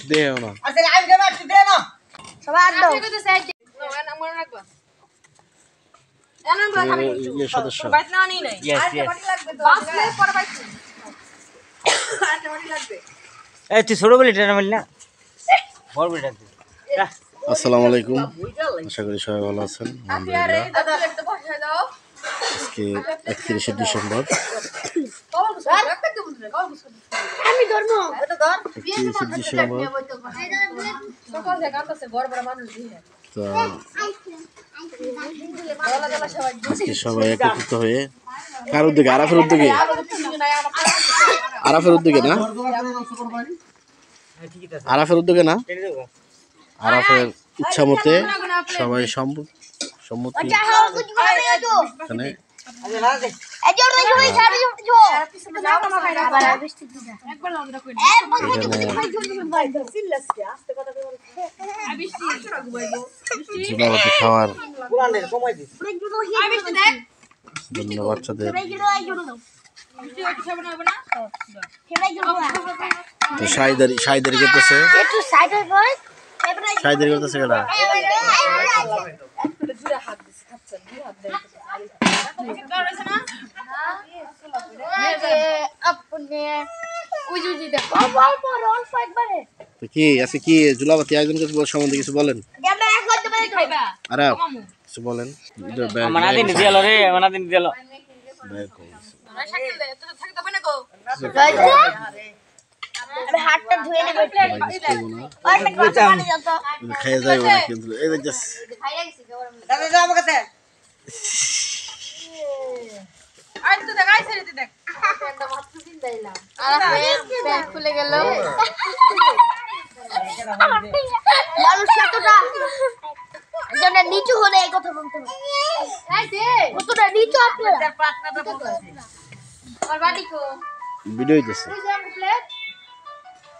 দেও না আচ্ছা আমি দেব একটু দে না সবাই আড্ডা সদস্য ছোট বলি ট্রেন মিল না বড় বলি আসসালামু আলাইকুম আশা করি সবাই ভালো আছেন আলহামদুলিল্লাহ আজকে 31 ডিসেম্বর আমি ধর্ম 31 ডিসেম্বর সকাল থেকে কাঁদতেছে ঘর বড় মানুষ দিয়ে তো আজকে সবাই একত্রিত হয়ে কার উদ্যোগে আরাফের উদ্যোগে না আরাফের উদ্যোগে না আরাফের ইচ্ছা মতে সবাই সম্মতি এখানে জিলাপি খাওয়ার জন্য বাচ্চাদের তো সাইদের করতেছে কেনা কি আছে কি জুলাবাতি আয়োজন করতে সম্বন্ধে কিছু বলেন আরে কিছু বলেন হাতটা ধুয়ে নেব খেয়ে যায় ওরা কিন্তু এই যে দাদা দাও আমার কাছে আর তো দেখাই ছেড়ে দেখ আর প্যান্ট খুলে গেল মানুষ কতটা যেন নিচু হলে এই কথা বলতে হবে এই দে কতটা নিচু আপনারা আর বাড়ি কো ভিডিও হইতেছে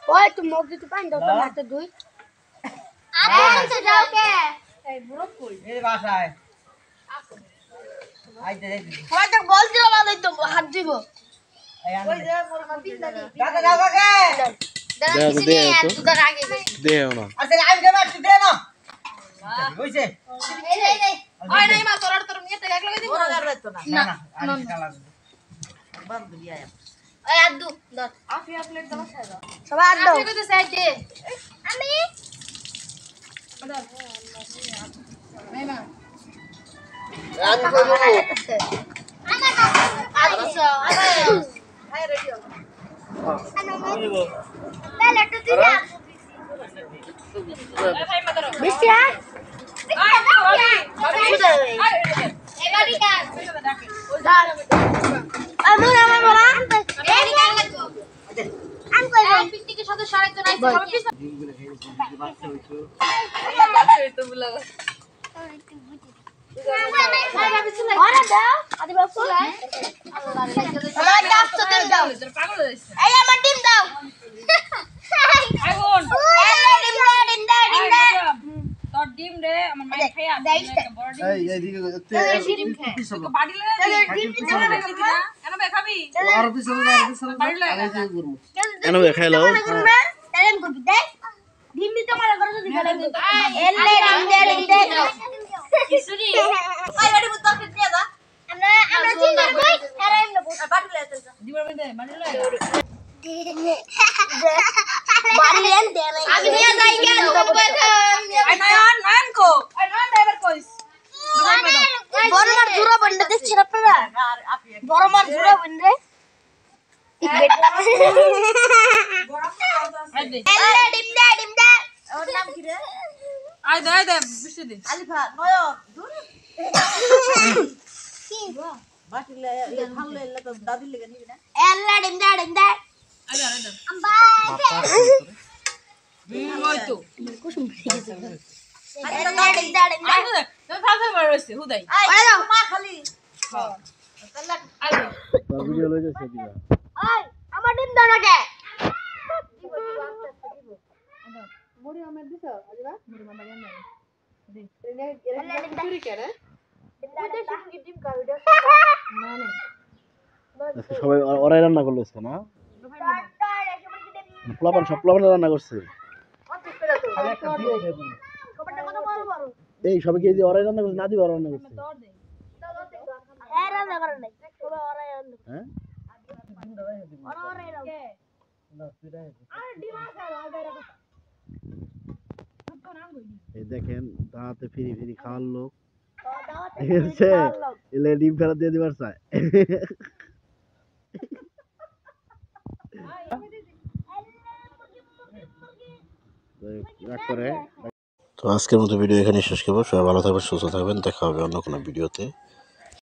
ওই তুমি মুখ দিতে পাইন দাও তো হাতে দুই আপনি তো যাও কে এই বুড়ো কই এই বাসায় আইতে দে ওই তো বলতে হবে তো হাত দিব ওই যে মোর মাটি দাদা দাও কাকে দেও না আচ্ছা আমি দেব একটু দে না কইছে ওই নাই মা তোর নিয়ে থেকে একলা দিব ওরা আর তো না না না কালার বন্ধ দিয়া ওই আদু দত আফি প্লেট দাও সাদা সবাই আদু আফি কত সাইড দে আমি মেমা আমি করব আমার আচ্ছা আমার হাই রেডি তাহলে একটু দিলা মিষ্টি আর এবারে কাজ আমার বলা এই কাজ লাগো আমি কই পিকনিকের সদস্য আরেকজন আইছে সবাই পিছনে তো বুলা ওরা দাও আদি বাপু আল্লাহ দাও তো দাও পাগল হইছে এই আমার ডিম দাও আগুন ডিম দাও তোর ডিম রে আমার মাই খাইয়া বড় ডিম এই দিকে ডিম খায় বাড়ি লয়ে ডিম দিতে না এনে বে খাবি আর পিছনে এনো খাই লও তারেন করবি দেখ ডিম দিতে মারা করে যদি গেলে এলে ডিম দে কিসুরি ওই বাড়ি বুত তরকারি দিয়ে দা আমরা চিন্তা কই আরে এমনে বাড়ি লয়ে চল দিবার মধ্যে বাড়ি লয়ে বাড়ি লেন দে আমি নিয়ে যাই কেন নয়ন কো নয়ন ড্রাইভার কইস বড়মার জুরা বন্ধ দেখছেন আপনারা বড়মার জুরা বন্ধ এলে ডিম দে ওর নাম কি রে আই দে বিশি দে আলিফা নয়ন দূর কি বাটিলে ইয়া খাললে তো দাদি লাগা নিবি না এলে ডিম দে আই দে আম্বা ওই তো কুসুম ফিরে এলে ডিম দে আই দে ফাফা মারছে হুদাই ওই দাও মা খালি তাহলে আই দে ভিডিও লই যাচ্ছে দিবা ওই আমার ডিম দাও না কে মুড়ি আমার দিছো আজবা মুড়ি মামা জান না দি চুরি করে ডিম খাবি না সবাই ওরাই রান্না করলো না পোলাপান সব পোলাপান রান্না করছে কপালটা কত বড় বড় এই সবে কি যে ওরাই রান্না করছে না দিবা রান্না করছে হ্যাঁ রান্না করে নাই তবে ওরাই রান্না হ্যাঁ ওরাই রান্না এই দেখেন দাঁতে ফিরি ফিরি খাওয়ার লোক দাওয়াতে ঠিক আছে এলে ডিম ফেরত দিয়ে দিবার চায় রাগ করে। তো আজকের মতো ভিডিও এখানে শেষ করবো। সবাই ভালো থাকবেন, সুস্থ থাকবেন, দেখা হবে অন্য কোনো ভিডিওতে।